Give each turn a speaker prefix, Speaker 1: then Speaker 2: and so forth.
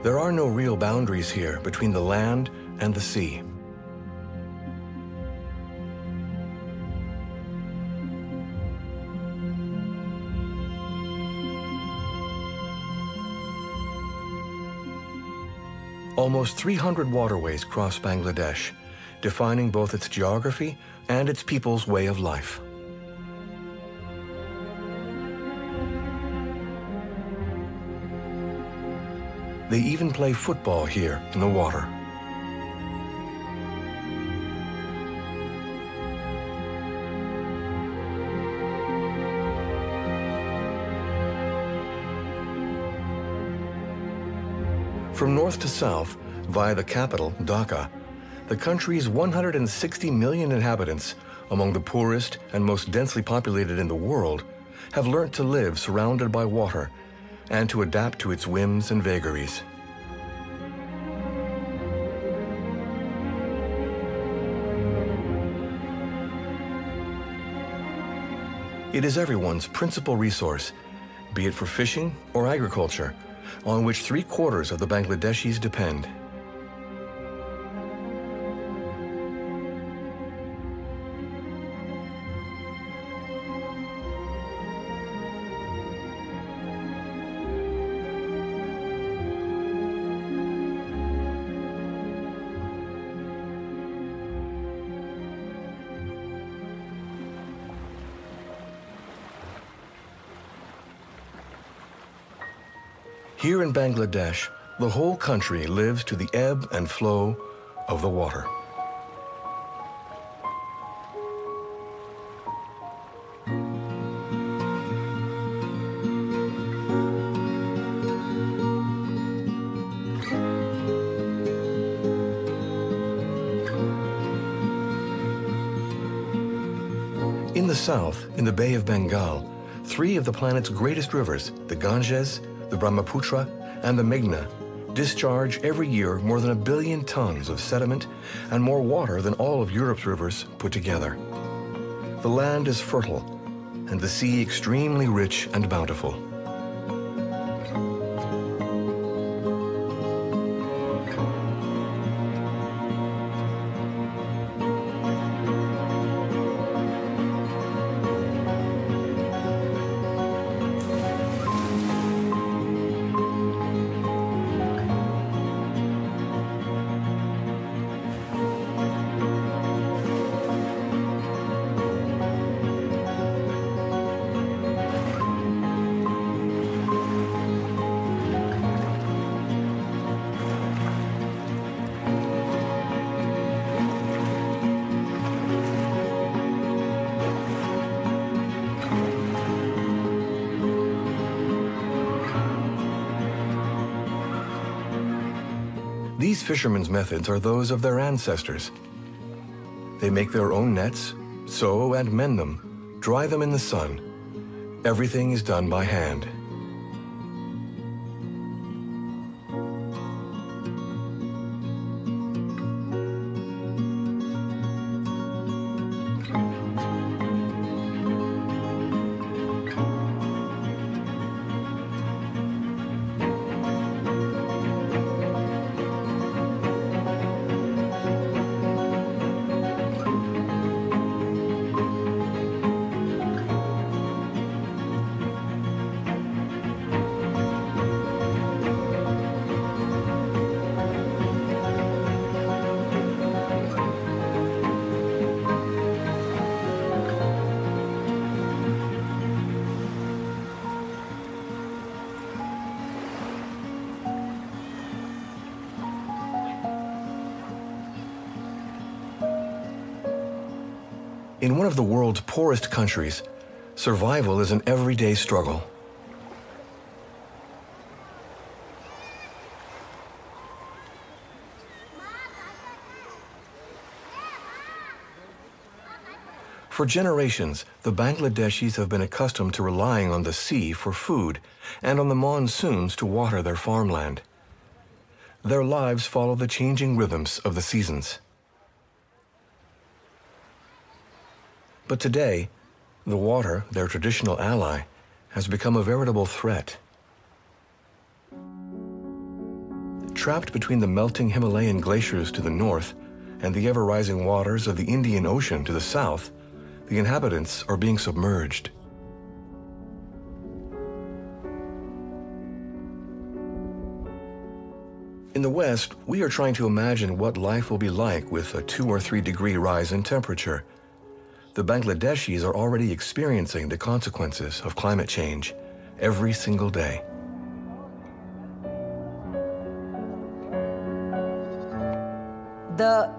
Speaker 1: There are no real boundaries here between the land and the sea. Almost 300 waterways cross Bangladesh, defining both its geography and its people's way of life. They even play football here in the water. From north to south, via the capital, Dhaka, the country's 160 million inhabitants, among the poorest and most densely populated in the world, have learnt to live surrounded by water and to adapt to its whims and vagaries. It is everyone's principal resource, be it for fishing or agriculture, on which 3/4 of the Bangladeshis depend. Here in Bangladesh, the whole country lives to the ebb and flow of the water. In the south, in the Bay of Bengal, 3 of the planet's greatest rivers, the Ganges, the Brahmaputra, and the Meghna, discharge every year more than 1 billion tons of sediment and more water than all of Europe's rivers put together. The land is fertile, and the sea extremely rich and bountiful. These fishermen's methods are those of their ancestors. They make their own nets, sew and mend them, dry them in the sun. Everything is done by hand. In one of the world's poorest countries, survival is an everyday struggle. For generations, the Bangladeshis have been accustomed to relying on the sea for food and on the monsoons to water their farmland. Their lives follow the changing rhythms of the seasons. But today, the water, their traditional ally, has become a veritable threat. trapped between the melting Himalayan glaciers to the north and the ever-rising waters of the Indian Ocean to the south, the inhabitants are being submerged. In the West, we are trying to imagine what life will be like with a 2 or 3 degree rise in temperature. The Bangladeshis are already experiencing the consequences of climate change every single day.
Speaker 2: The